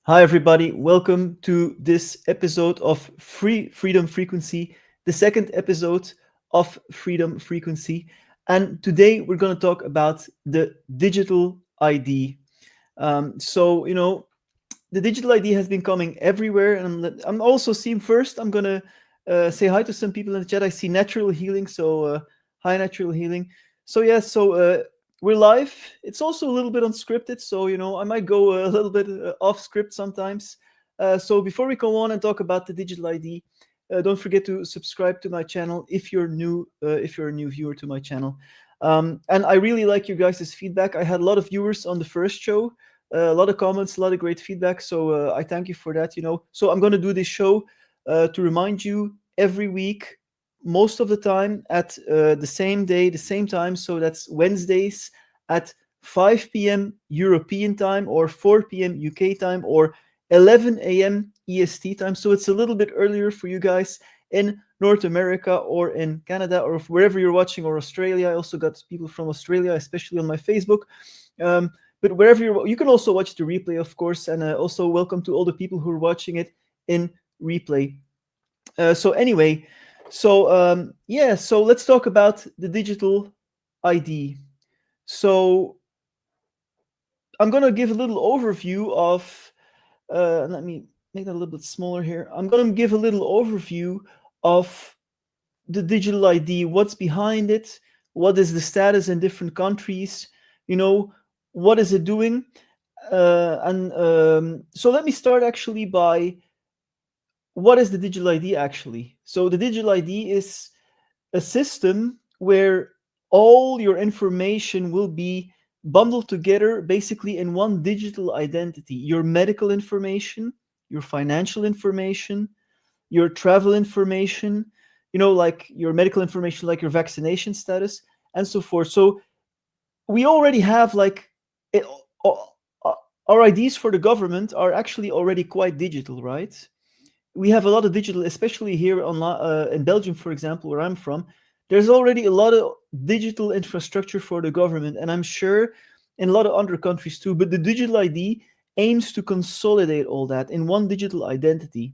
Hi, everybody. Welcome to this episode of Freedom Frequency, the second episode of Freedom Frequency. And today we're going to talk about the digital ID. The digital ID has been coming everywhere. And I'm also seeing first, I'm going to say hi to some people in the chat. I see Natural Healing. Hi, Natural Healing. We're live. It's also a little bit unscripted, so I might go a little bit off script sometimes. So before we go on and talk about the digital ID, don't forget to subscribe to my channel if you're new. If you're a new viewer to my channel, and I really like you guys' feedback. I had a lot of viewers on the first show, a lot of comments, a lot of great feedback. So I thank you for that. So I'm going to do this show to remind you every week, most of the time at the same day, the same time. So that's Wednesdays at 5 p.m. European time or 4 p.m. UK time or 11 a.m. EST time. So it's a little bit earlier for you guys in North America or in Canada or wherever you're watching, or Australia. I also got people from Australia, especially on my Facebook. But wherever you can also watch the replay, of course. And also welcome to all the people who are watching it in replay. So let's talk about the digital ID. So I'm going to give a little overview of, let me make that a little bit smaller here. I'm going to give a little overview of the digital ID, what's behind it, what is the status in different countries, what is it doing? So let me start actually by what is the digital ID actually? So the digital ID is a system where all your information will be bundled together basically in one digital identity. Your medical information, your financial information, your travel information, like your medical information, like your vaccination status, and so forth. So we already have our IDs for the government are actually already quite digital, right? We have a lot of digital, especially here in Belgium, for example, where I'm from. There's already a lot of digital infrastructure for the government, and I'm sure in a lot of other countries too. But the digital ID aims to consolidate all that in one digital identity.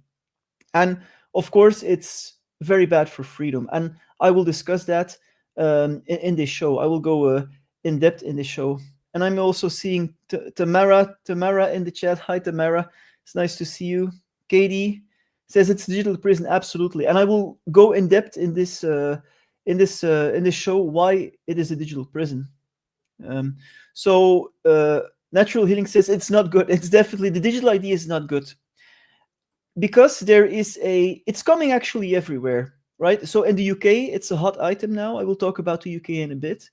And of course, it's very bad for freedom. And I will discuss that in this show. I will go in depth in this show. And I'm also seeing Tamara in the chat. Hi, Tamara. It's nice to see you. Katie says it's digital prison. Absolutely. And I will go in depth in this show why it is a digital prison. Natural Healing says it's not good. It's definitely, the digital ID is not good, because it's coming actually everywhere, right? So in the UK, it's a hot item now. I will talk about the UK in a bit.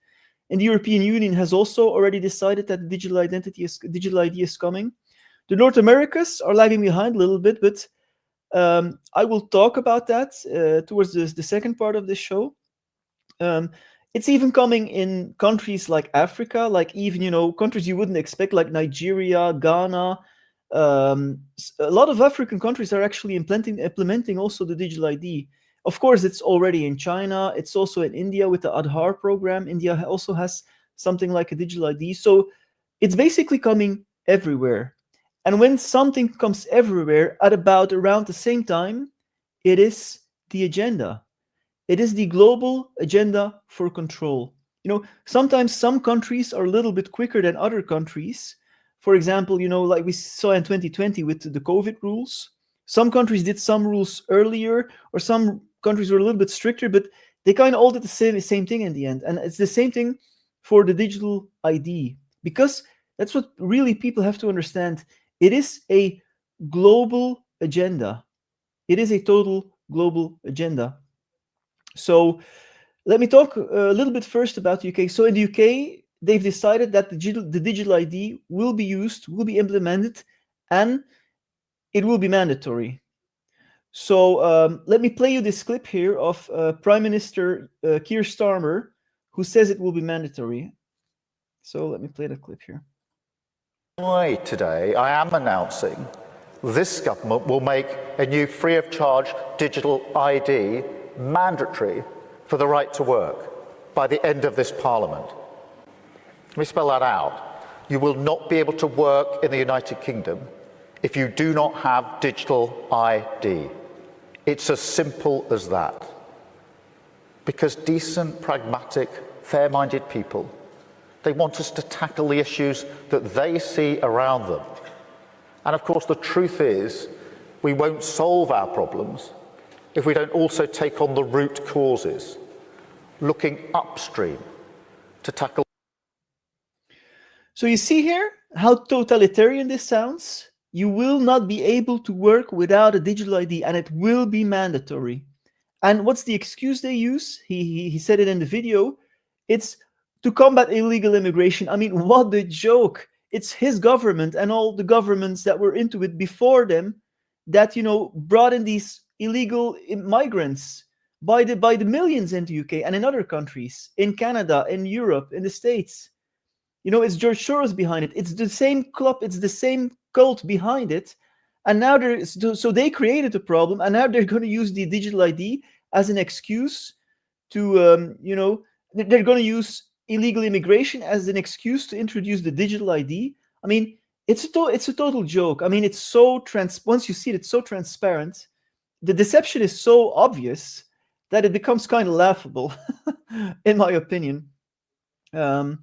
And the European Union has also already decided that the digital ID is coming. The North Americas are lagging behind a little bit, but I will talk about that towards the second part of this show. It's even coming in countries like Africa, like even, countries you wouldn't expect, like Nigeria, Ghana. A lot of African countries are actually implementing also the digital ID. Of course, it's already in China. It's also in India with the Aadhaar program. India also has something like a digital ID. So it's basically coming everywhere. And when something comes everywhere at about around the same time, it is the agenda. It is the global agenda for control. Sometimes some countries are a little bit quicker than other countries. For example, like we saw in 2020 with the COVID rules. Some countries did some rules earlier, or some countries were a little bit stricter, but they kind of all did the same thing in the end. And it's the same thing for the digital ID, because that's what really people have to understand. It is a global agenda. It is a total global agenda. So let me talk a little bit first about the UK. So in the UK, they've decided that the digital ID will be implemented, and it will be mandatory. So let me play you this clip here of Prime Minister Keir Starmer, who says it will be mandatory. So let me play that clip here. Today, I am announcing this government will make a new free of charge digital ID mandatory for the right to work by the end of this Parliament. Let me spell that out. You will not be able to work in the United Kingdom if you do not have digital ID. It's as simple as that. Because decent, pragmatic, fair-minded people, they want us to tackle the issues that they see around them. And of course, the truth is, we won't solve our problems if we don't also take on the root causes, looking upstream to tackle. So you see here how totalitarian this sounds? You will not be able to work without a digital ID, and it will be mandatory. And what's the excuse they use? He said it in the video. It's to combat illegal immigration. I mean, what a joke. It's his government and all the governments that were into it before them that, brought in these illegal migrants by the millions into UK and in other countries, in Canada, in Europe, in the States. It's George Soros behind it. It's the same club, it's the same cult behind it. And now so they created a problem, and now they're going to use the digital ID as an excuse to, they're going to use illegal immigration as an excuse to introduce the digital ID. I mean, it's a total joke. I mean, it's so once you see it, it's so transparent. The deception is so obvious that it becomes kind of laughable, in my opinion. So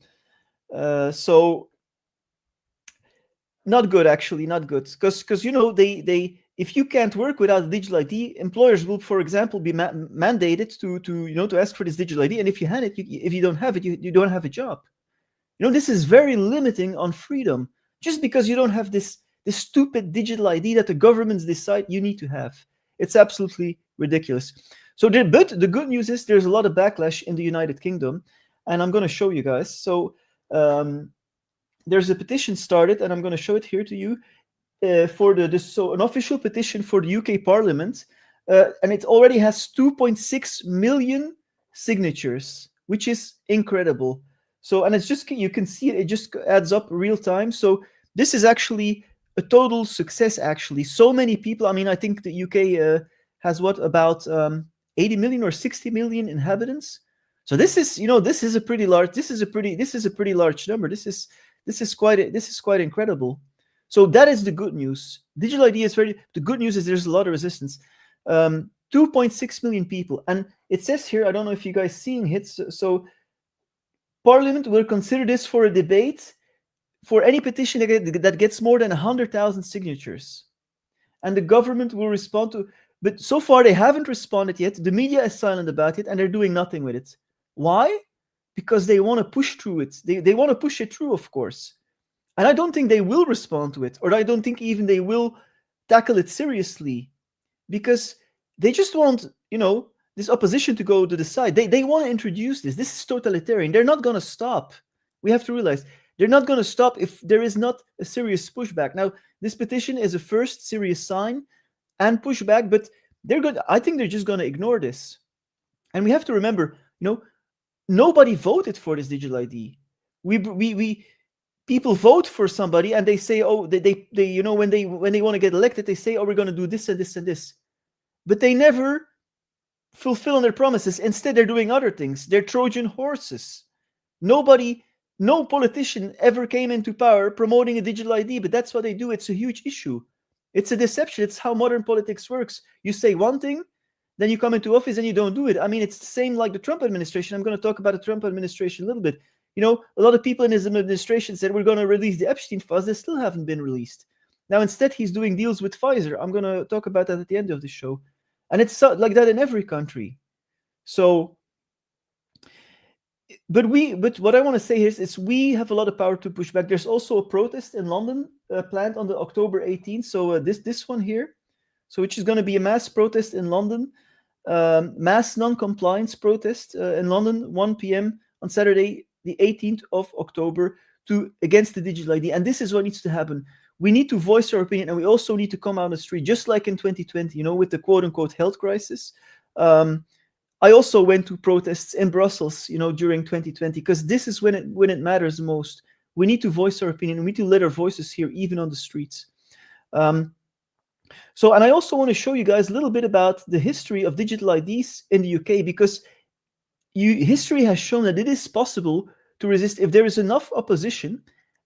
not good, actually, not good, because they if you can't work without a digital ID, employers will, for example, be mandated to ask for this digital ID, and if you have it, if you don't have it, you don't have a job. This is very limiting on freedom, just because you don't have this stupid digital ID that the governments decide you need to have. It's absolutely ridiculous. But the good news is there's a lot of backlash in the United Kingdom, and I'm going to show you guys. So there's a petition started, and I'm going to show it here to you for an official petition for the UK Parliament, and it already has 2.6 million signatures, which is incredible. So, and it's just, you can see it just adds up real time. So this is actually a total success, actually. So many people. I mean, I think the UK has about 80 million or 60 million inhabitants. So this is a pretty large number. This is quite incredible. So that is the good news. Digital ID is the good news is there's a lot of resistance. 2.6 million people, and it says here, I don't know if you guys seeing it. So Parliament will consider this for a debate for any petition that gets more than 100,000 signatures, and the government will respond to. But so far they haven't responded yet. The media is silent about it, and they're doing nothing with it. Why? Because they want to push through it. They want to push it through, of course. And I don't think they will respond to it, or I don't think even they will tackle it seriously, because they just want, this opposition to go to the side. They want to introduce this. This is totalitarian. They're not going to stop. We have to realize they're not going to stop if there is not a serious pushback. Now, this petition is a first serious sign and pushback, but I think they're just going to ignore this. And we have to remember, nobody voted for this digital ID. People vote for somebody, and they say, oh, they when they want to get elected, they say, oh, we're going to do this and this and this, but they never fulfill on their promises. Instead, they're doing other things. They're Trojan horses. No politician ever came into power promoting a digital ID, but that's what they do. It's a huge issue. It's a deception. It's how modern politics works. You say one thing, then you come into office and you don't do it. I mean, it's the same like the Trump administration. I'm going to talk about the Trump administration a little bit. A lot of people in his administration said we're going to release the Epstein files. They still haven't been released. Now, instead, he's doing deals with Pfizer. I'm going to talk about that at the end of the show. And it's like that in every country. So, but what I want to say here is we have a lot of power to push back. There's also a protest in London planned on the October 18th. So this one here, so which is going to be a mass protest in London, mass non-compliance protest in London, 1 p.m. on Saturday, the 18th of October, against the digital ID. And this is what needs to happen. We need to voice our opinion, and we also need to come out on the street, just like in 2020, with the quote-unquote health crisis. I also went to protests in Brussels, during 2020, because this is when it matters most. We need to voice our opinion. We need to let our voices hear, even on the streets. And I also want to show you guys a little bit about the history of digital IDs in the UK, because history has shown that it is possible to resist if there is enough opposition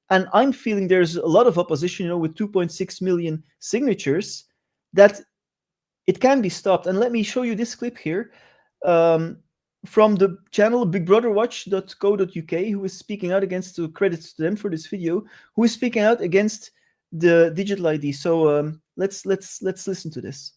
And I'm feeling there's a lot of opposition, with 2.6 million signatures, that it can be stopped. And let me show you this clip here from the channel bigbrotherwatch.co.uk, who is speaking out against, to credits to them for this video, who is speaking out against the digital ID. So let's listen to this.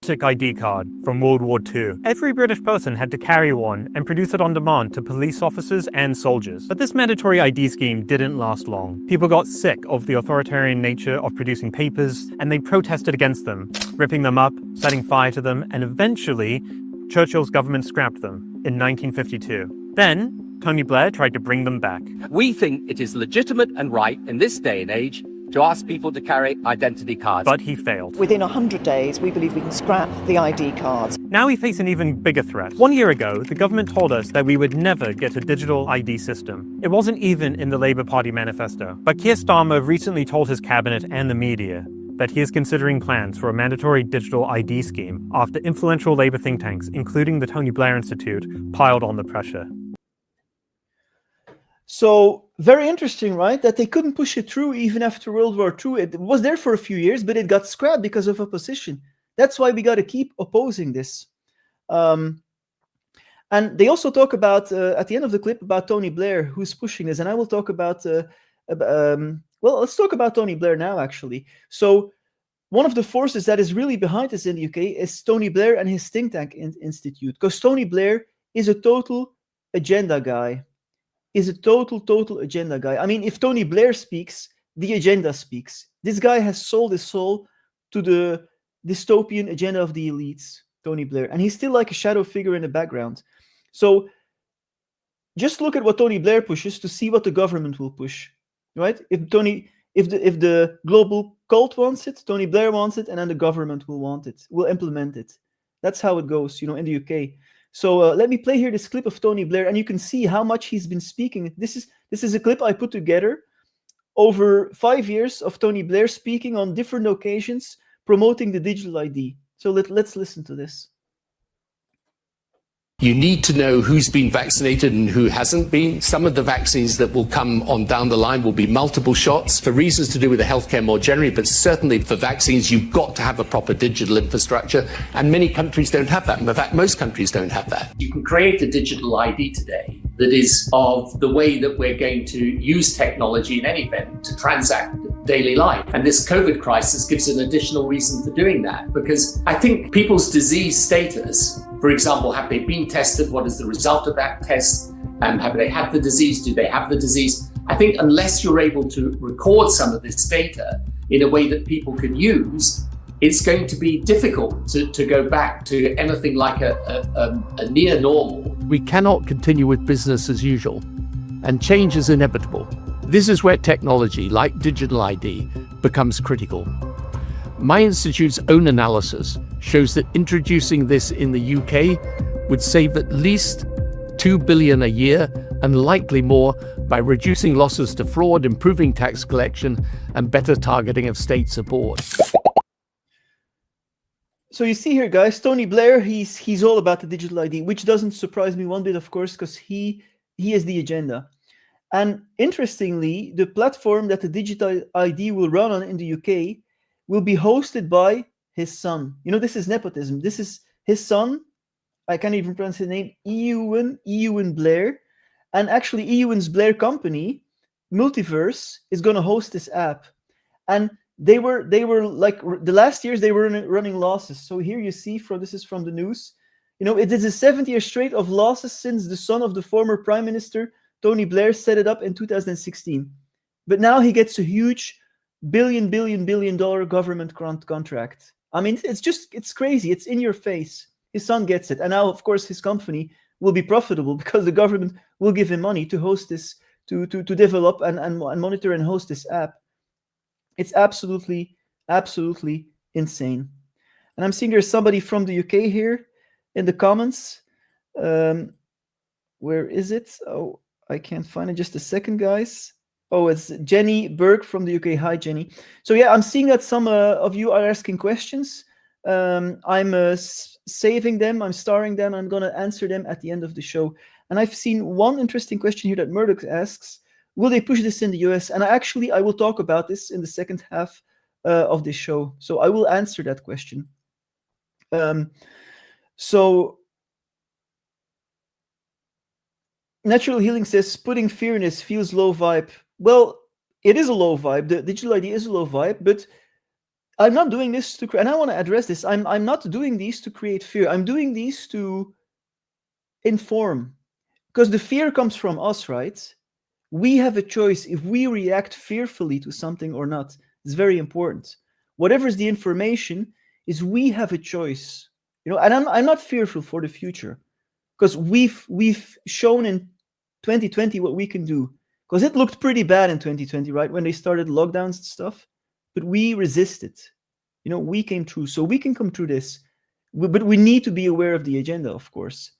ID card from World War II. Every British person had to carry one and produce it on demand to police officers and soldiers. But this mandatory ID scheme didn't last long. People got sick of the authoritarian nature of producing papers, and they protested against them, ripping them up, setting fire to them, and eventually, Churchill's government scrapped them in 1952. Then, Tony Blair tried to bring them back. We think it is legitimate and right in this day and age to ask people to carry identity cards. But he failed. Within 100 days, we believe we can scrap the ID cards. Now we face an even bigger threat. 1 year ago, the government told us that we would never get a digital ID system. It wasn't even in the Labour Party manifesto. But Keir Starmer recently told his cabinet and the media that he is considering plans for a mandatory digital ID scheme after influential Labour think tanks, including the Tony Blair Institute, piled on the pressure. So very interesting, right? That they couldn't push it through even after World War II. It was there for a few years, but it got scrapped because of opposition. That's why we got to keep opposing this. And they also talk about, at the end of the clip, about Tony Blair, who's pushing this. And I will talk about, well, let's talk about Tony Blair now, actually. So one of the forces that is really behind this in the UK is Tony Blair and his think tank institute. Because Tony Blair is a total agenda guy. Is a total agenda guy. I mean, if Tony Blair speaks, the agenda speaks. This guy has sold his soul to the dystopian agenda of the elites, Tony Blair. And he's still like a shadow figure in the background. So just look at what Tony Blair pushes to see what the government will push, right? If the global cult wants it, Tony Blair wants it, and then the government will implement it. That's how it goes, in the UK. So let me play here this clip of Tony Blair, and you can see how much he's been speaking. This is a clip I put together over 5 years of Tony Blair speaking on different occasions, promoting the digital ID. So let's listen to this. You need to know who's been vaccinated and who hasn't been. Some of the vaccines that will come on down the line will be multiple shots for reasons to do with the healthcare more generally, but certainly for vaccines, you've got to have a proper digital infrastructure, and many countries don't have that. In fact, most countries don't have that. You can create a digital ID today that is of the way that we're going to use technology in any event to transact daily life. And this COVID crisis gives an additional reason for doing that, because I think people's disease status, for example, have they been tested? What is the result of that test? Have they had the disease? Do they have the disease? I think unless you're able to record some of this data in a way that people can use, it's going to be difficult to go back to anything like a near normal. We cannot continue with business as usual, and change is inevitable. This is where technology, like digital ID, becomes critical. My institute's own analysis shows that introducing this in the UK would save at least $2 billion a year, and likely more, by reducing losses to fraud, improving tax collection, and better targeting of state support. So you see here, guys, Tony Blair, he's all about the digital ID, which doesn't surprise me one bit, of course, because he is the agenda. And interestingly, the platform that the digital ID will run on in the UK will be hosted by his son. This is nepotism. This is his son. I can't even pronounce his name. Ewan Blair. And actually, Ewan's Blair company, Multiverse, is going to host this app. And they were like, the last years they were running losses. So here you see, this is from the news. It is the 7th year straight of losses since the son of the former Prime Minister, Tony Blair, set it up in 2016. But now he gets a huge billion dollar government contract. I mean, it's crazy. It's in your face. His son gets it. And now, of course, his company will be profitable because the government will give him money to host this, to develop and monitor and host this app. It's absolutely insane. And I'm seeing there's somebody from the UK here in the comments. Where is it? Oh, I can't find it. Just a second, guys. Oh, it's Jenny Burke from the UK. Hi, Jenny. So yeah, I'm seeing that some of you are asking questions. I'm saving them. I'm starring them. I'm going to answer them at the end of the show. And I've seen one interesting question here that Murdoch asks. Will they push this in the US? And I will talk about this in the second half of this show. So I will answer that question. So Natural Healing says, putting fear in this feels low vibe. Well, it is a low vibe. The digital ID is a low vibe, but I'm not doing this to, and I want to address this. I'm not doing these to create fear. I'm doing these to inform, because the fear comes from us, right? We have a choice if we react fearfully to something or not. It's very important. Whatever is the information, is we have a choice. And I'm not fearful for the future, because we've shown in 2020 what we can do. Because it looked pretty bad in 2020, right? When they started lockdowns and stuff, but we resisted. We came through, so we can come through this. But we need to be aware of the agenda, of course.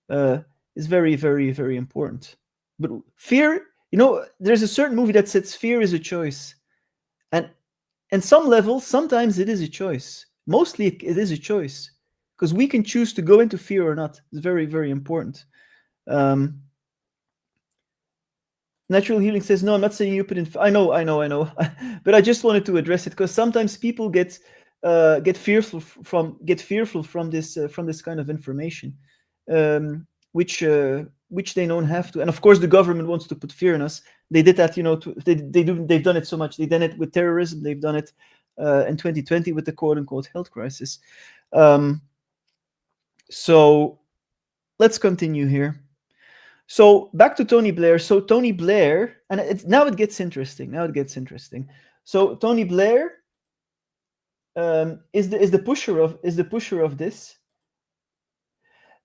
It's very, very, very important. But fear, there's a certain movie that says fear is a choice. And some level, sometimes it is a choice. Mostly it is a choice, because we can choose to go into fear or not. It's very, very important. Natural Healing says, no, I'm not saying you put in. I know. But I just wanted to address it, because sometimes people get fearful from this kind of information, which they don't have to. And of course, the government wants to put fear in us. They did that, they've done it so much. They've done it with terrorism. They've done it in 2020 with the quote unquote health crisis. So let's continue here. So back to Tony Blair. So Tony Blair, and now it gets interesting. So Tony Blair is the pusher of this.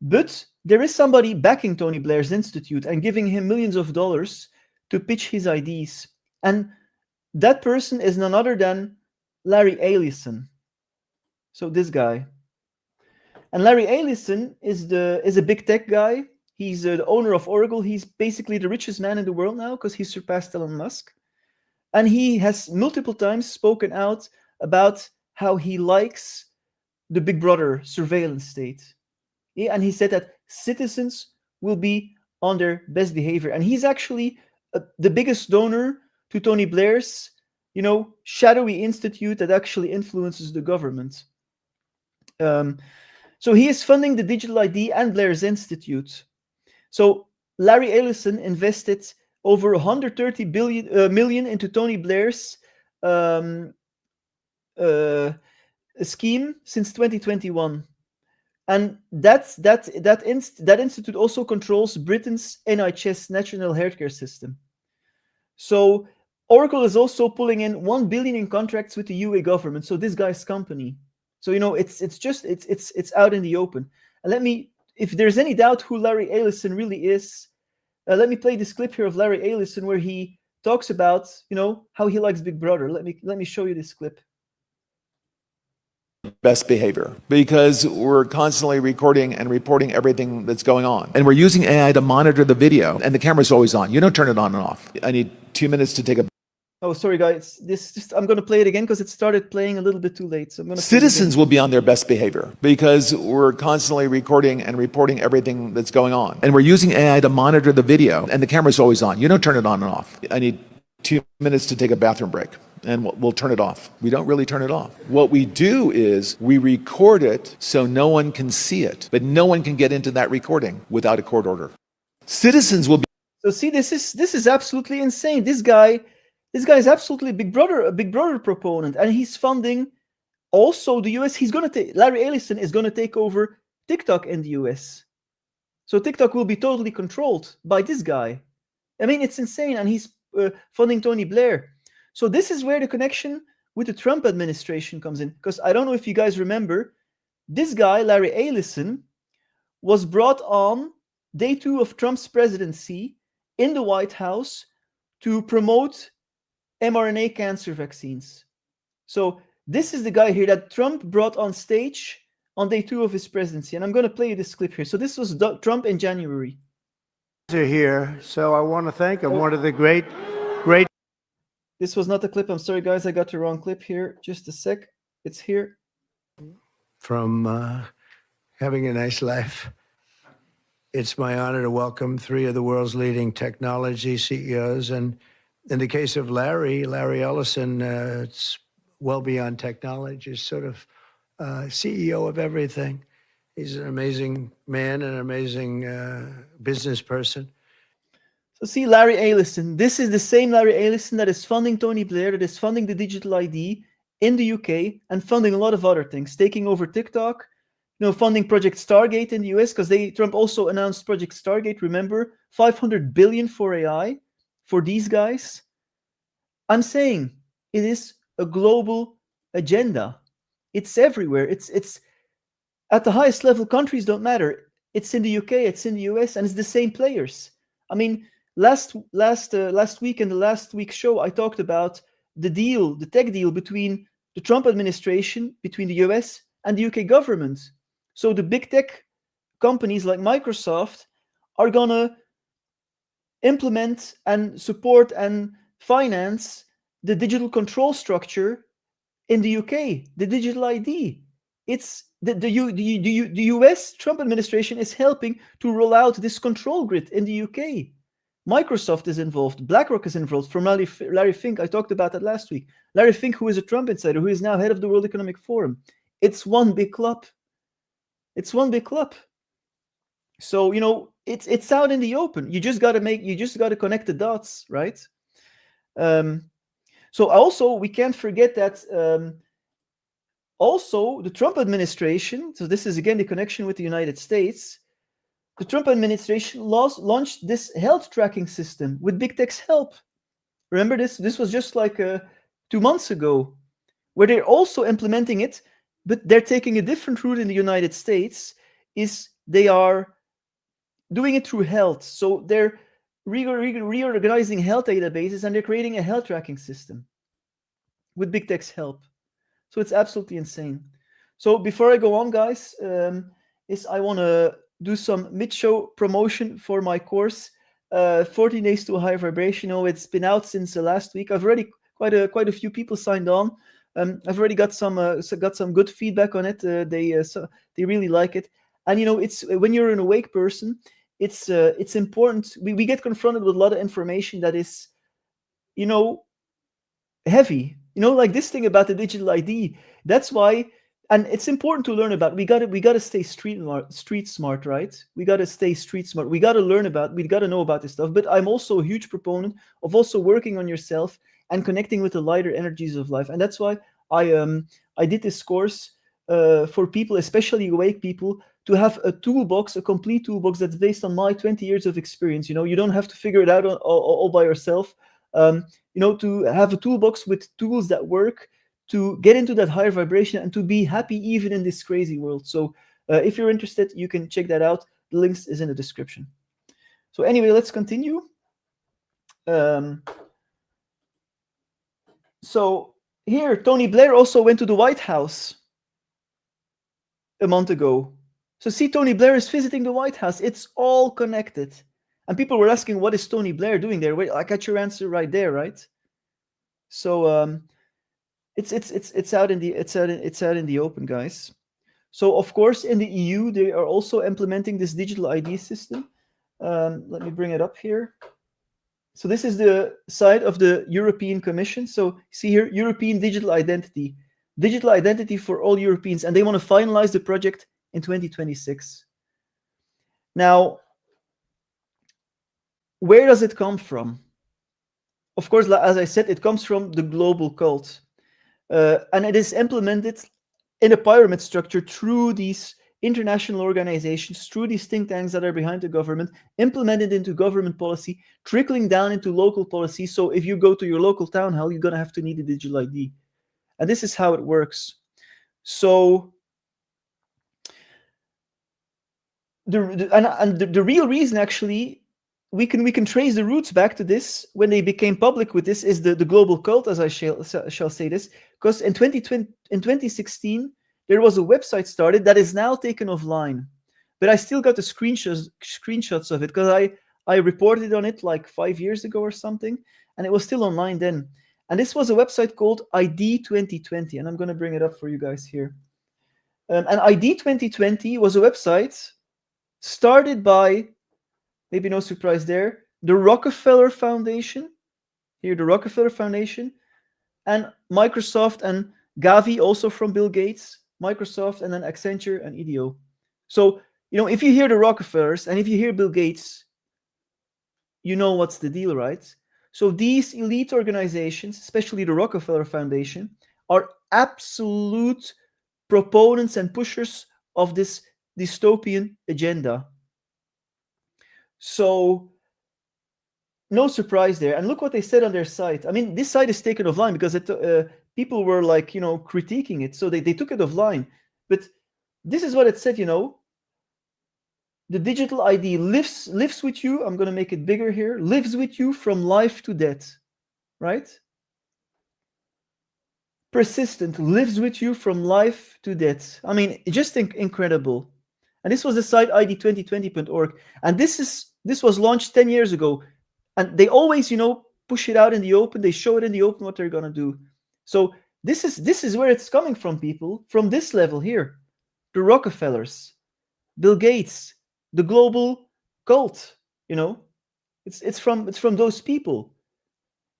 But there is somebody backing Tony Blair's institute and giving him millions of dollars to pitch his ideas. And that person is none other than Larry Ellison. So this guy. And Larry Ellison is a big tech guy. He's the owner of Oracle. He's basically the richest man in the world now, because he surpassed Elon Musk. And he has multiple times spoken out about how he likes the Big Brother surveillance state. Yeah, and he said that citizens will be on their best behavior. And he's actually the biggest donor to Tony Blair's, shadowy institute that actually influences the government. So he is funding the digital ID and Blair's institute. So Larry Ellison invested over 130 million into Tony Blair's scheme since 2021. And that institute also controls Britain's NHS, National Healthcare System. So Oracle is also pulling in 1 billion in contracts with the UA government. So this guy's company. So it's out in the open. And if there's any doubt who Larry Ellison really is, let me play this clip here of Larry Ellison where he talks about how he likes Big Brother. Let me show you this clip. Best behavior, because we're constantly recording and reporting everything that's going on, and we're using AI to monitor the video, and the camera's always on. You don't turn it on and off. I need 2 minutes to take a. Oh, sorry, guys. I'm going to play it again because it started playing a little bit too late. So I'm going to. Citizens will be on their best behavior because we're constantly recording and reporting everything that's going on, and we're using AI to monitor the video, and the camera's always on. You don't turn it on and off. I need 2 minutes to take a bathroom break, and we'll turn it off. We don't really turn it off. What we do is we record it so no one can see it, but no one can get into that recording without a court order. Citizens will be. So see, this is absolutely insane. This guy is absolutely a Big Brother proponent, and he's funding also the US. Larry Ellison is going to take over TikTok in the US. So TikTok will be totally controlled by this guy. I mean, it's insane, and he's funding Tony Blair. So this is where the connection with the Trump administration comes in, because I don't know if you guys remember, this guy, Larry Ellison, was brought on day 2 of Trump's presidency in the White House to promote mRNA cancer vaccines. So this is the guy here that Trump brought on stage on day 2 of his presidency. And I'm going to play you this clip here. So this was Trump in January. Here, so I want to thank him. One of the great. This was not the clip. I'm sorry, guys. I got the wrong clip here. Just a sec. It's here. From having a nice life. It's my honor to welcome three of the world's leading technology CEOs. And in the case of Larry Ellison, it's well beyond technology. He's sort of CEO of everything. He's an amazing man, an amazing business person. So see, Larry Ellison, this is the same Larry Ellison that is funding Tony Blair, that is funding the digital ID in the UK and funding a lot of other things, taking over TikTok, funding Project Stargate in the US, because Trump also announced Project Stargate, remember, $500 billion for AI for these guys. I'm saying it is a global agenda. It's everywhere. It's at the highest level. Countries don't matter. It's in the UK, it's in the US, and it's the same players. I mean, last week in the last week's show, I talked about the tech deal between the Trump administration, between the US and the UK government. So the big tech companies like Microsoft are gonna implement and support and finance the digital control structure in the UK, the digital ID. It's the US Trump administration is helping to roll out this control grid in the UK. Microsoft is involved. BlackRock is involved. From Larry Fink, I talked about that last week. Larry Fink, who is a Trump insider, who is now head of the World Economic Forum. It's one big club. It's one big club. So it's out in the open. You just got to connect the dots, right? So also we can't forget that also the Trump administration. So this is again the connection with the United States. The Trump administration launched this health tracking system with big tech's help. Remember this? This was just like 2 months ago, where they're also implementing it, but they're taking a different route in the United States. Is they are doing it through health. So they're reorganizing health databases and they're creating a health tracking system with big tech's help. So it's absolutely insane. So before I go on, guys, I want to do some mid-show promotion for my course, 14 Days to a Higher Vibration. It's been out since last week. I've already quite a few people signed on. I've already got some good feedback on it. They really like it. And it's when you're an awake person, it's important. We get confronted with a lot of information that is, heavy. Like this thing about the digital ID. That's why, and it's important to learn about. We gotta stay street smart, right? We gotta stay street smart. We gotta know about this stuff. But I'm also a huge proponent of also working on yourself and connecting with the lighter energies of life. And that's why I did this course for people, especially awake people, to have a complete toolbox that's based on my 20 years of experience. You don't have to figure it out all by yourself. To have a toolbox with tools that work to get into that higher vibration and to be happy even in this crazy world. So if you're interested, you can check that out. The links is in the description. So anyway, let's continue. So here, Tony Blair also went to the White House a month ago. So see, Tony Blair is visiting the White House. It's all connected. And people were asking, what is Tony Blair doing there? Wait, I got your answer right there, right? So it's out in the open, guys. So of course, in the EU, they are also implementing this digital ID system. Let me bring it up here. So this is the side of the European Commission. So see here, European digital identity for all Europeans, and they want to finalize the project in 2026. Now, where does it come from? Of course, as I said, it comes from the global cult. And it is implemented in a pyramid structure through these international organizations, through these think tanks that are behind the government, implemented into government policy, trickling down into local policy. So if you go to your local town hall, you're going to have to need a digital ID. And this is how it works. So the real reason, actually, we can trace the roots back to this when they became public with this is the global cult, as I shall say this, because in 2016 there was a website started that is now taken offline, but I still got the screenshots of it because I reported on it like 5 years ago or something, and it was still online then. And this was a website called ID 2020, and I'm going to bring it up for you guys here. And ID 2020 was a website started by, maybe no surprise there, the Rockefeller Foundation. Here, the Rockefeller Foundation, and Microsoft and Gavi, also from Bill Gates, Microsoft, and then Accenture and IDEO. So, if you hear the Rockefellers and if you hear Bill Gates, you know what's the deal, right? So these elite organizations, especially the Rockefeller Foundation, are absolute proponents and pushers of this dystopian agenda. So no surprise there. And look what they said on their site. I mean, this site is taken offline because people were like, critiquing it. So they took it offline. But this is what it said, The digital ID lives with you. I'm going to make it bigger here. Lives with you from life to death, right? Persistent, lives with you from life to death. I mean, just incredible. And this was the site id2020.org. And this was launched 10 years ago. And they always, push it out in the open. They show it in the open what they're going to do. So this is where it's coming from, people, from this level here. The Rockefellers, Bill Gates, the global cult, it's from those people.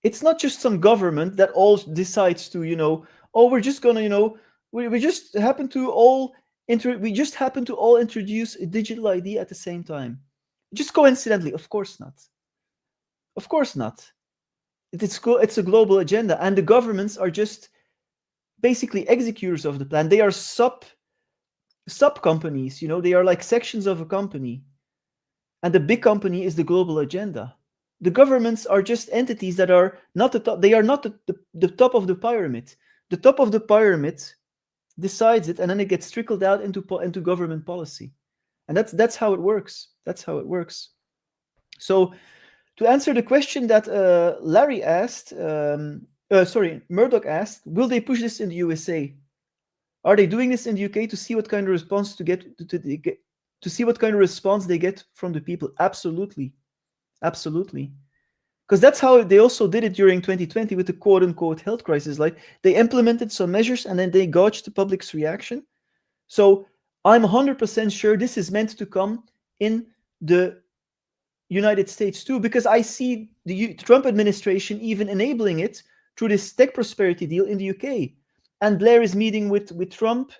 It's not just some government that all decides to, we're just gonna, we just happen to all introduce a digital ID at the same time. Just coincidentally, of course not. Of course not. It's a global agenda, and the governments are just basically executors of the plan. They are sub companies, they are like sections of a company, and the big company is the global agenda. The governments are just entities that are not the top. They are not the top of the pyramid. The top of the pyramid decides it, and then it gets trickled out into government policy, and that's how it works. That's how it works. So, to answer the question that Larry asked, Murdoch asked, will they push this in the USA? Are they doing this in the UK to see what kind of response to see what kind of response they get from the people? Absolutely. Absolutely. Because that's how they also did it during 2020 with the quote-unquote health crisis. Like, they implemented some measures and then they gauged the public's reaction. So I'm 100% sure this is meant to come in the United States too, because I see the Trump administration even enabling it through this tech prosperity deal in the UK. And Blair is meeting with Trump,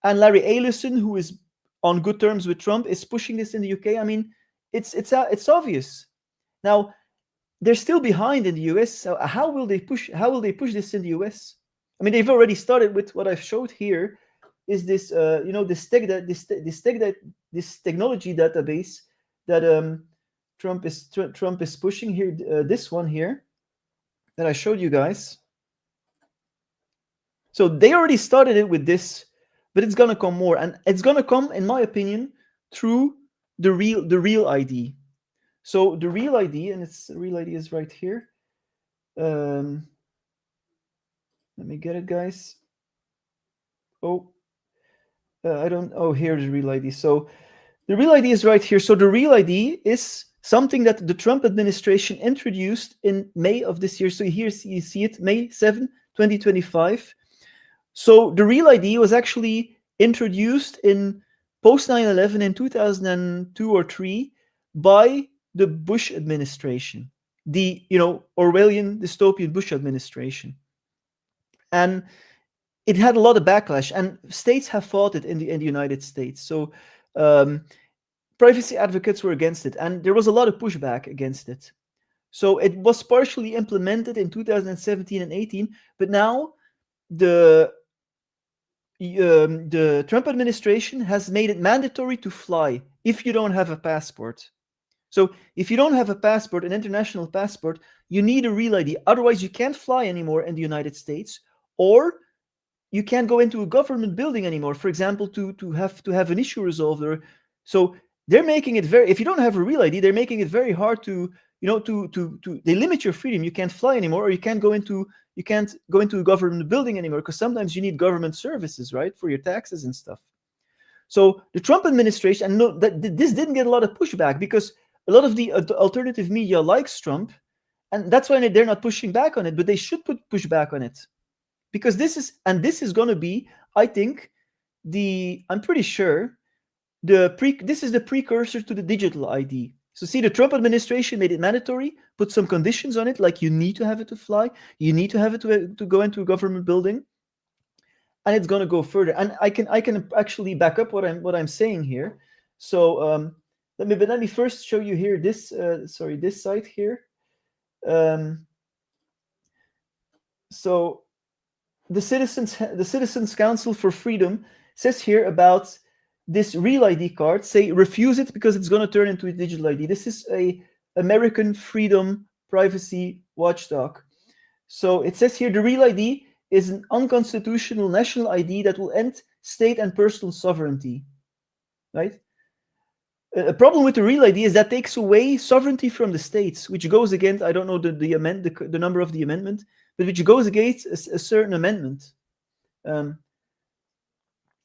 and Larry Ellison, who is on good terms with Trump, is pushing this in the UK. I mean, it's obvious. Now, they're still behind in the US. So how will they push this in the US? I mean, they've already started with what I've showed here. Is this this technology database that Trump is pushing here? This one here that I showed you guys. So they already started it with this, but it's gonna come more, and it's gonna come, in my opinion, through the real ID. So the real ID, and the real ID is right here. Let me get it, guys. Here's the real ID. So the real ID is right here. So the real ID is something that the Trump administration introduced in May of this year. So here you see it, May 7, 2025. So the real ID was actually introduced in post 9/11 in 2002 or 3 by the Bush administration, the Orwellian dystopian Bush administration, and it had a lot of backlash, and states have fought it in the United States. So privacy advocates were against it, and there was a lot of pushback against it. So it was partially implemented in 2017 and 18, but now the Trump administration has made it mandatory to fly if you don't have a passport. So if you don't have a passport, an international passport, you need a real ID. Otherwise, you can't fly anymore in the United States, or you can't go into a government building anymore. For example, to have an issue resolved. Or so they're making it very. If you don't have a real ID, they're making it very hard to they limit your freedom. You can't fly anymore, or you can't go into a government building anymore, because sometimes you need government services, right, for your taxes and stuff. So the Trump administration, and this didn't get a lot of pushback because a lot of the alternative media likes Trump, and that's why they're not pushing back on it. But they should push back on it, because this is going to be, I think, I'm pretty sure this is the precursor to the digital ID. So see, the Trump administration made it mandatory, put some conditions on it, like you need to have it to fly, you need to have it to go into a government building, and it's going to go further. And I can actually back up what I'm saying here. So let me first show you here this this site here. So the Citizens Council for Freedom says here about this real ID card, say refuse it because it's going to turn into a digital ID. This is a American freedom privacy watchdog. So it says here the real ID is an unconstitutional national ID that will end state and personal sovereignty, right? A problem with the real ID is that takes away sovereignty from the states, which goes against, I don't know the number of the amendment, but which goes against a certain amendment.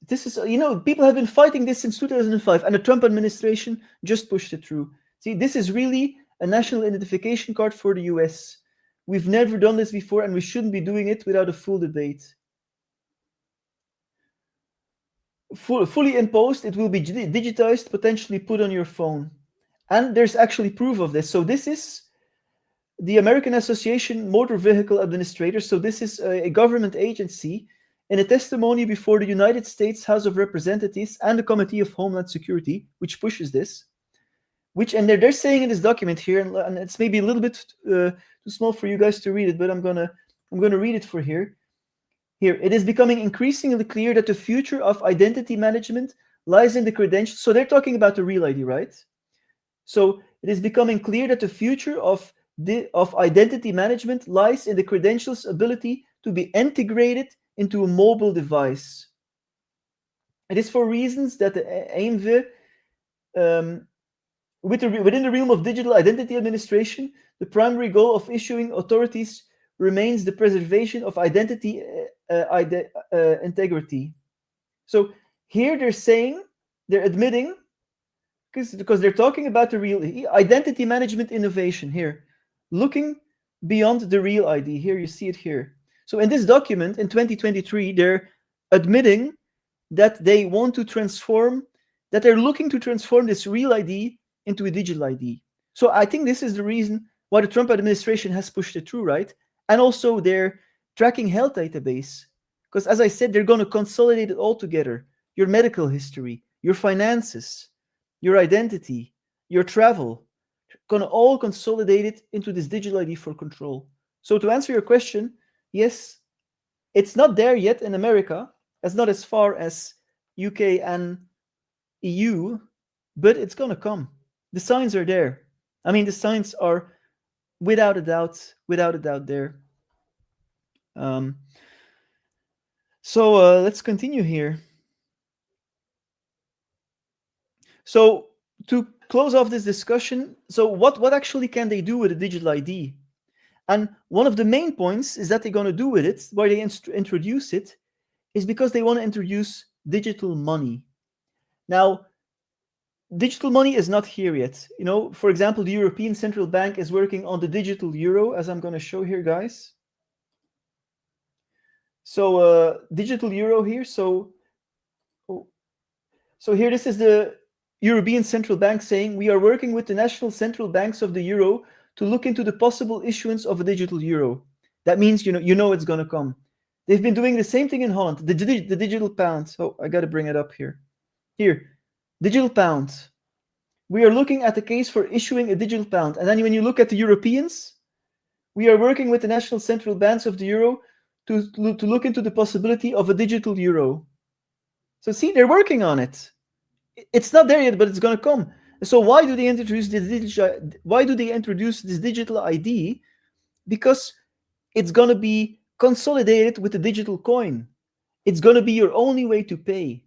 This is, people have been fighting this since 2005, and the Trump administration just pushed it through. See, this is really a national identification card for the US. We've never done this before, and we shouldn't be doing it without a full debate. Fully imposed, it will be digitized, potentially put on your phone. And there's actually proof of this. So this is the American Association Motor Vehicle Administrators. So this is a government agency in a testimony before the United States House of Representatives and the Committee of Homeland Security, which pushes this. And they're saying in this document here, and it's maybe a little bit too small for you guys to read it, but I'm gonna read it for here. Here, it is becoming increasingly clear that the future of identity management lies in the credentials. So they're talking about the real ID, right? So it is becoming clear that the future of identity management lies in the credentials' ability to be integrated into a mobile device. It is for reasons that the AIMV, within the realm of digital identity administration, the primary goal of issuing authorities remains the preservation of identity integrity. So here they're admitting, because they're talking about the real identity management innovation here, looking beyond the real ID. Here you see it here. So in this document in 2023, they're admitting that they want to transform, that they're looking to transform this real ID into a digital ID. So I think this is the reason why the Trump administration has pushed it through, right? And also their tracking health database. Because as I said, they're going to consolidate it all together. Your medical history, your finances, your identity, your travel, going to all consolidate it into this digital ID for control. So to answer your question, yes, it's not there yet in America, it's not as far as UK and EU, but it's going to come. The signs are there. I mean, the signs are without a doubt there. So let's continue here. So to close off this discussion, so what actually can they do with a digital ID? And one of the main points is that they're going to do with it, why they introduce it, is because they want to introduce digital money. Now, digital money is not here yet. For example, the European Central Bank is working on the digital euro, as I'm going to show here, guys. So digital euro here. So here, this is the European Central Bank saying, we are working with the national central banks of the euro to look into the possible issuance of a digital euro. That means, it's going to come. They've been doing the same thing in Holland, the digital pound. Oh, I got to bring it up here. Here, digital pound. We are looking at the case for issuing a digital pound. And then when you look at the Europeans, we are working with the national central banks of the euro to look into the possibility of a digital euro. So see, they're working on it. It's not there yet, but it's going to come. So why do they introduce this digital ID? Because it's going to be consolidated with the digital coin. It's going to be your only way to pay.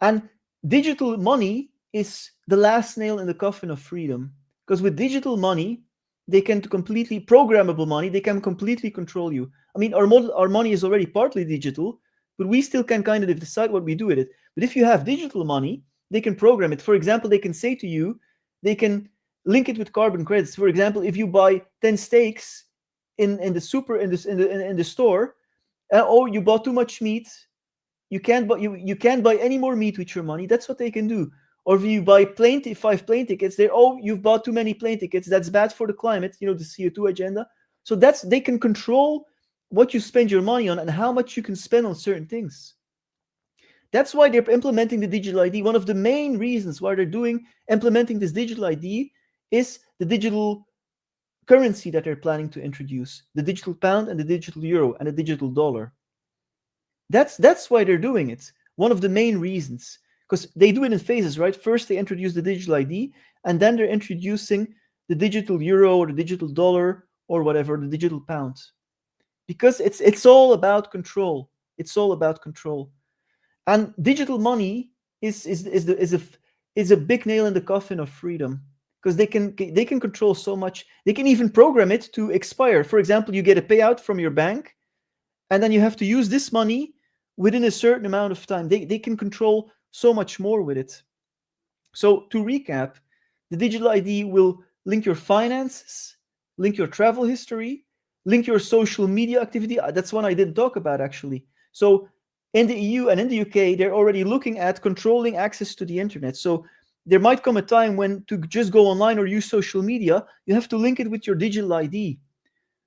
And digital money is the last nail in the coffin of freedom. Because with digital money, they can completely, programmable money, they can completely control you. I mean, our money is already partly digital, but we still can kind of decide what we do with it. But if you have digital money, they can program it. For example, they can say to you, they can link it with carbon credits. For example, if you buy 10 steaks in the store, or you bought too much meat, you can't buy any more meat with your money. That's what they can do. or if you buy 5 plane tickets, you've bought too many plane tickets. That's bad for the climate, the CO2 agenda. So they can control what you spend your money on and how much you can spend on certain things. That's why they're implementing the digital ID. One of the main reasons why they're implementing this digital ID is the digital currency that they're planning to introduce, the digital pound and the digital euro and the digital dollar. That's why they're doing it. One of the main reasons, because they do it in phases, right? First, they introduce the digital ID, and then they're introducing the digital euro or the digital dollar or whatever, the digital pound, because it's all about control. It's all about control, and digital money is a big nail in the coffin of freedom, because they can control so much. They can even program it to expire. For example, you get a payout from your bank, and then you have to use this money within a certain amount of time. They can control so much more with it. So to recap, the digital ID will link your finances, link your travel history, link your social media activity. That's one I didn't talk about, actually. So in the EU and in the UK, they're already looking at controlling access to the internet. So there might come a time when to just go online or use social media, you have to link it with your digital ID.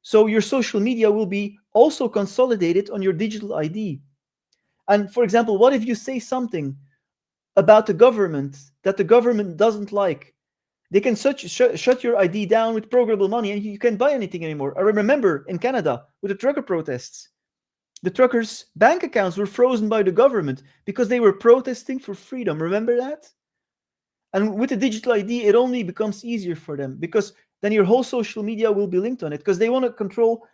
So your social media will be also consolidated on your digital ID. And for example, what if you say something about the government that the government doesn't like? They can shut your ID down with programmable money, and you can't buy anything anymore. I remember in Canada with the trucker protests, the truckers' bank accounts were frozen by the government because they were protesting for freedom. Remember that? And with the digital ID, it only becomes easier for them, because then your whole social media will be linked on it, because they want to control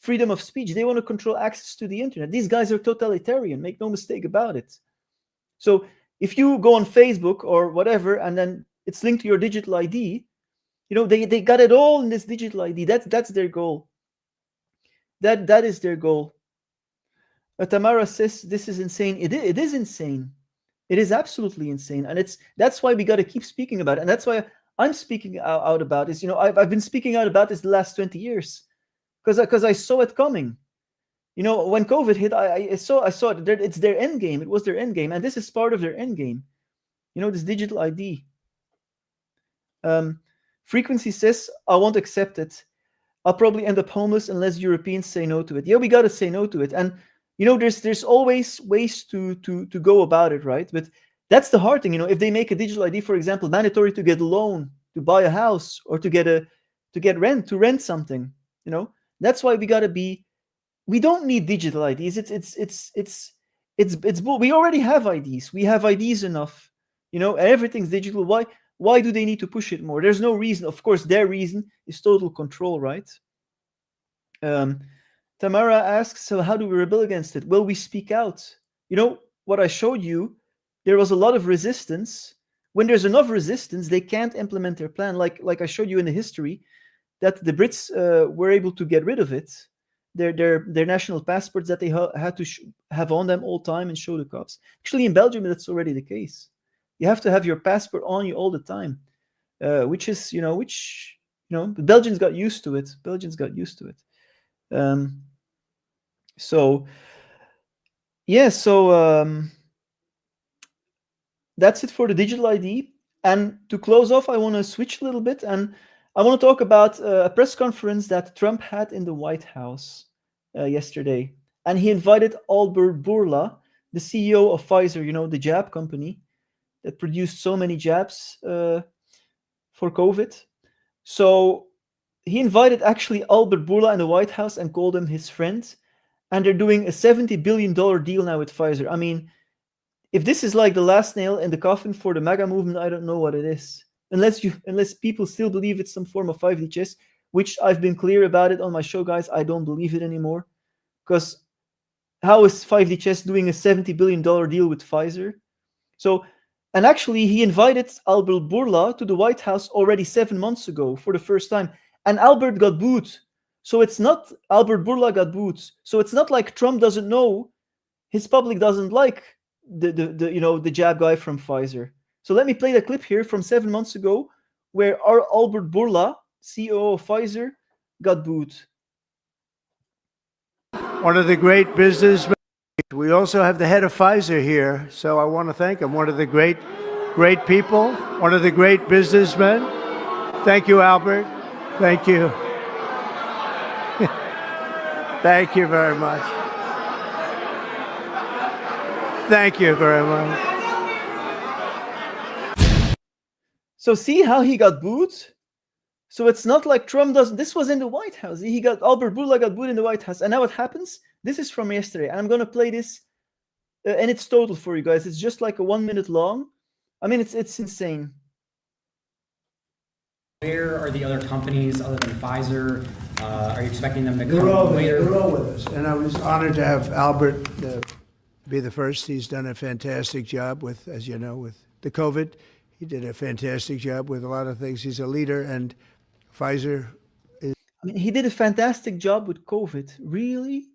freedom of speech. They want to control access to the internet. These guys are totalitarian, make no mistake about it. So if you go on Facebook or whatever, and then it's linked to your digital ID, they got it all in this digital ID. That's their goal. That is their goal. Tamara says this is insane. It is insane. It is absolutely insane, and that's why we got to keep speaking about it, and that's why I'm speaking out about this. I've been speaking out about this the last 20 years, because I saw it coming. When COVID hit, I saw it. It's their end game. It was their end game, and this is part of their end game. This digital ID. Frequency says, I won't accept it. I'll probably end up homeless unless Europeans say no to it. Yeah, we got to say no to it. And there's always ways to go about it, right? But that's the hard thing. If they make a digital ID, for example, mandatory to get a loan, to buy a house, or to rent something, that's why we got to be. We don't need digital IDs. We already have IDs. We have IDs enough. Everything's digital. Why do they need to push it more? There's no reason. Of course, their reason is total control, right? Tamara asks, so how do we rebel against it? Well, we speak out. What I showed you, there was a lot of resistance. When there's enough resistance, they can't implement their plan. Like I showed you in the history, that the Brits were able to get rid of it. Their national passports that they had to have on them all the time and show the cops. Actually, in Belgium, that's already the case. You have to have your passport on you all the time, which the Belgians got used to it. That's it for the digital ID. And to close off, I want to switch a little bit, and I want to talk about a press conference that Trump had in the White House yesterday. And he invited Albert Bourla, the CEO of Pfizer, the jab company that produced so many jabs for COVID. So he invited actually Albert Bourla in the White House and called him his friend. And they're doing a $70 billion deal now with Pfizer. I mean, if this is like the last nail in the coffin for the MAGA movement, I don't know what it is. Unless people still believe it's some form of 5D chess, which I've been clear about it on my show, guys. I don't believe it anymore. Because how is 5D chess doing a $70 billion deal with Pfizer? And actually, he invited Albert Bourla to the White House already 7 months ago for the first time. And Albert got booed. So it's not Albert Bourla got booed. So it's not like Trump doesn't know. His public doesn't like the jab guy from Pfizer. So let me play the clip here from 7 months ago where our Albert Bourla, CEO of Pfizer, got booed. One of the great businessmen. We also have the head of Pfizer here, so I want to thank him. One of the great great people, one of the great businessmen. Thank you, Albert. Thank you. Thank you very much. Thank you very much. So see how he got booed? So it's not like Trump doesn't. This was in the White House. Albert Bourla got booed in the White House. And now what happens? This is from yesterday. And I'm going to play this. And it's total for you guys. It's just like a 1 minute long. I mean, it's insane. Where are the other companies other than Pfizer? Are you expecting them to come They're all later? with us. And I was honored to have Albert be the first. He's done a fantastic job with, as you know, with the COVID. He did a fantastic job with a lot of things. He's a leader, and Pfizer is. I mean, he did a fantastic job with COVID. Really?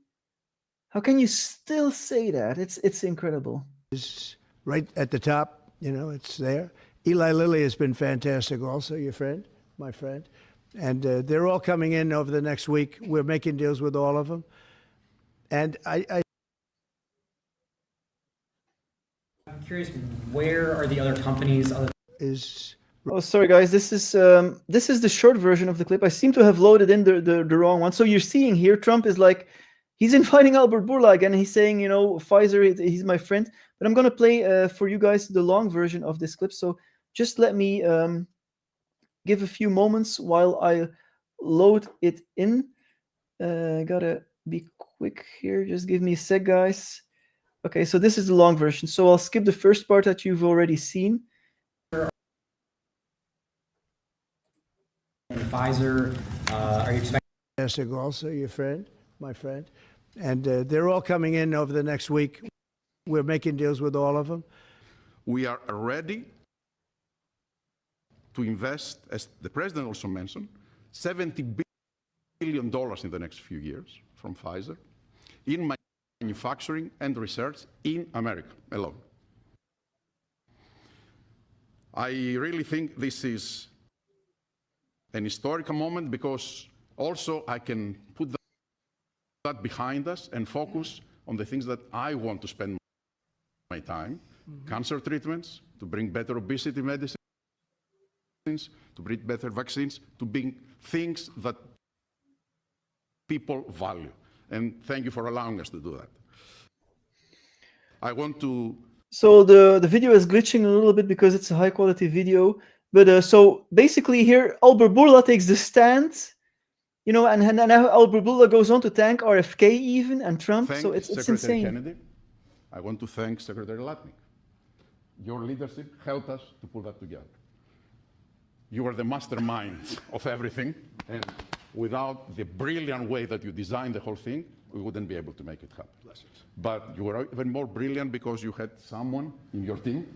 How can you still say that? It's incredible. Is right at the top. You know, it's there. Eli Lilly has been fantastic also, your friend, my friend. And they're all coming in over the next week. We're making deals with all of them. And I'm curious, where are the other companies other Oh, sorry guys, this is the short version of the clip. I seem to have loaded in the wrong one. So you're seeing here, Trump is like, he's inviting Albert Bourla again. He's saying, you know, Pfizer, he's my friend. But I'm going to play for you guys the long version of this clip. So just let me give a few moments while I load it in. Gotta be quick here. Just give me a sec, guys. Okay, so this is the long version. So I'll skip the first part that you've already seen. Pfizer? Are you expecting? fantastic also, your friend, my friend. And they're all coming in over the next week. We're making deals with all of them. We are ready to invest, as the president also mentioned, $70 billion in the next few years from Pfizer in manufacturing and research in America alone. I really think this is an historical moment because also I can put that behind us and focus on the things that I want to spend my time. Cancer treatments, to bring better obesity medicines, to bring better vaccines, to bring things that people value. And thank you for allowing us to do that. I want to... So the video is glitching a little bit because it's a high quality video. But so basically here, Albert Bourla takes the stand, you know, and now Albert Bourla goes on to thank RFK even and Trump. Thank So it's Secretary insane. Kennedy. I want to thank Secretary Latnik. Your leadership helped us to pull that together. You are the mastermind of everything, and without the brilliant way that you designed the whole thing, we wouldn't be able to make it happen. But you were even more brilliant because you had someone in your team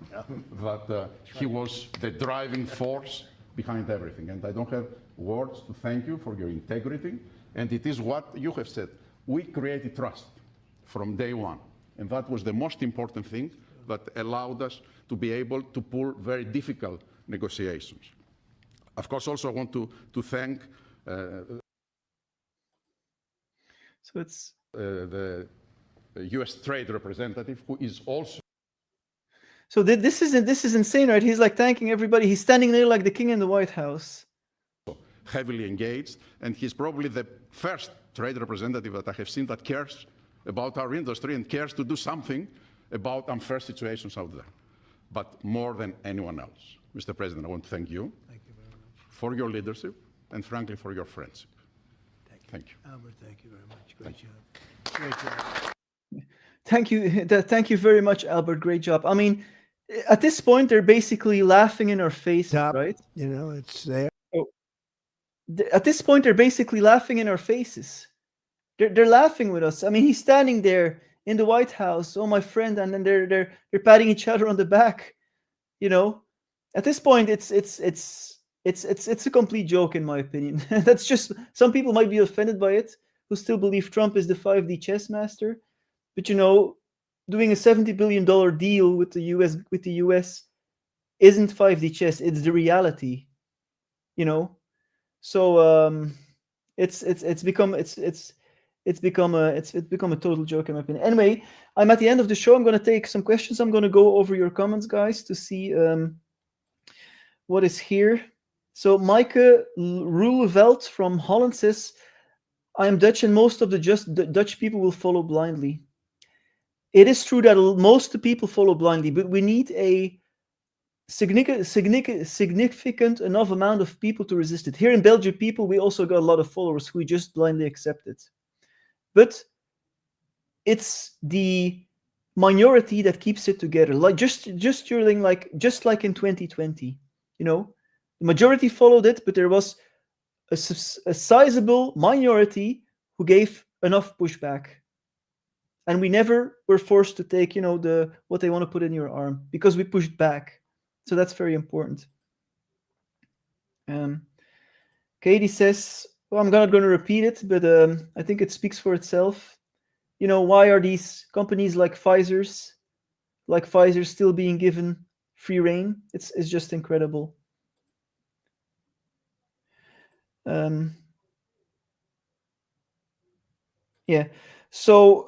that he was the driving force behind everything. And I don't have words to thank you for your integrity. And it is what you have said. We created trust from day one. And that was the most important thing that allowed us to be able to pull very difficult negotiations. Of course, also I want to thank So it's the U.S. trade representative, who is also. So this is insane, right? He's like thanking everybody. He's standing there like the king in the White House. Heavily engaged, and he's probably the first trade representative that I have seen that cares about our industry and cares to do something about unfair situations out there, but more than anyone else. Mr. President, I want to thank you, for your leadership and frankly for your friendship. Thank you. Albert, thank you very much. Great job. Great job. Thank you very much, Albert. Great job. I mean, at this point, they're basically laughing in our face, right? You know, it's there. Oh, at this point, they're basically laughing in our faces. They're laughing with us. I mean, he's standing there in the White House, oh my friend, and then they're patting each other on the back. You know, at this point, it's a complete joke, in my opinion. That's just, some people might be offended by it, who still believe Trump is the 5D chess master. But you know, doing a $70 billion deal with the US isn't 5D chess. It's the reality, you know. So it's it's become a total joke in my opinion. Anyway, I'm at the end of the show. I'm going to take some questions. I'm going to go over your comments, guys, to see what is here. So Maaike Roeleveld from Holland says, I am Dutch and most of the Dutch people will follow blindly. It is true that most people follow blindly, but we need a significant enough amount of people to resist it. Here in Belgium, we also got a lot of followers who just blindly accept it. But it's the minority that keeps it together. Like just like in 2020, the majority followed it, but there was a sizable minority who gave enough pushback. And we never were forced to take, what they want to put in your arm, because we pushed back. So that's very important. Katie says, well, I'm not going to repeat it, but I think it speaks for itself. Why are these companies like Pfizer still being given free rein? It's just incredible. Yeah. So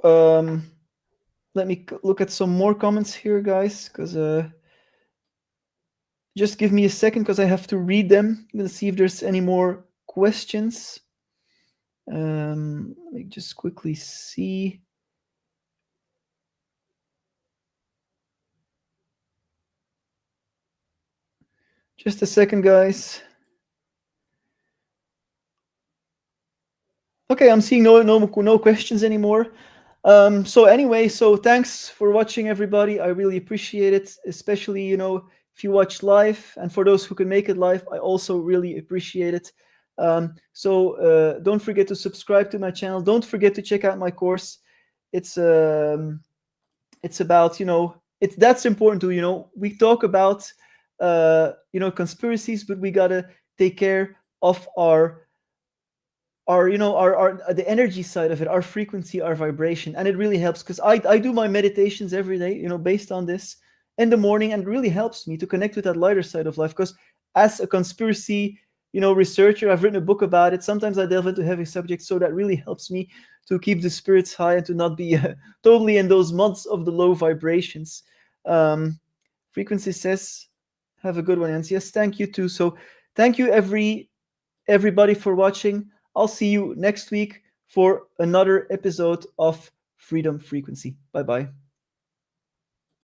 let me look at some more comments here, guys, because just give me a second because I have to read them. I'm going to see if there's any more questions. Let me just quickly see. Just a second, guys. Okay, I'm seeing no questions anymore. So anyway, thanks for watching, everybody. I really appreciate it, especially if you watch live, and for those who can make it live, I also really appreciate it. Don't forget to subscribe to my channel. Don't forget to check out my course. It's about that's important too. We talk about conspiracies, but we gotta take care of our the energy side of it, our frequency, our vibration. And it really helps, because I do my meditations every day, based on this in the morning, and it really helps me to connect with that lighter side of life. Because as a conspiracy researcher, I've written a book about it. Sometimes I delve into heavy subjects, so that really helps me to keep the spirits high and to not be totally in those months of the low vibrations. Frequency says, have a good one, and yes, thank you too. So thank you everybody for watching. I'll see you next week for another episode of Freedom Frequency. Bye-bye.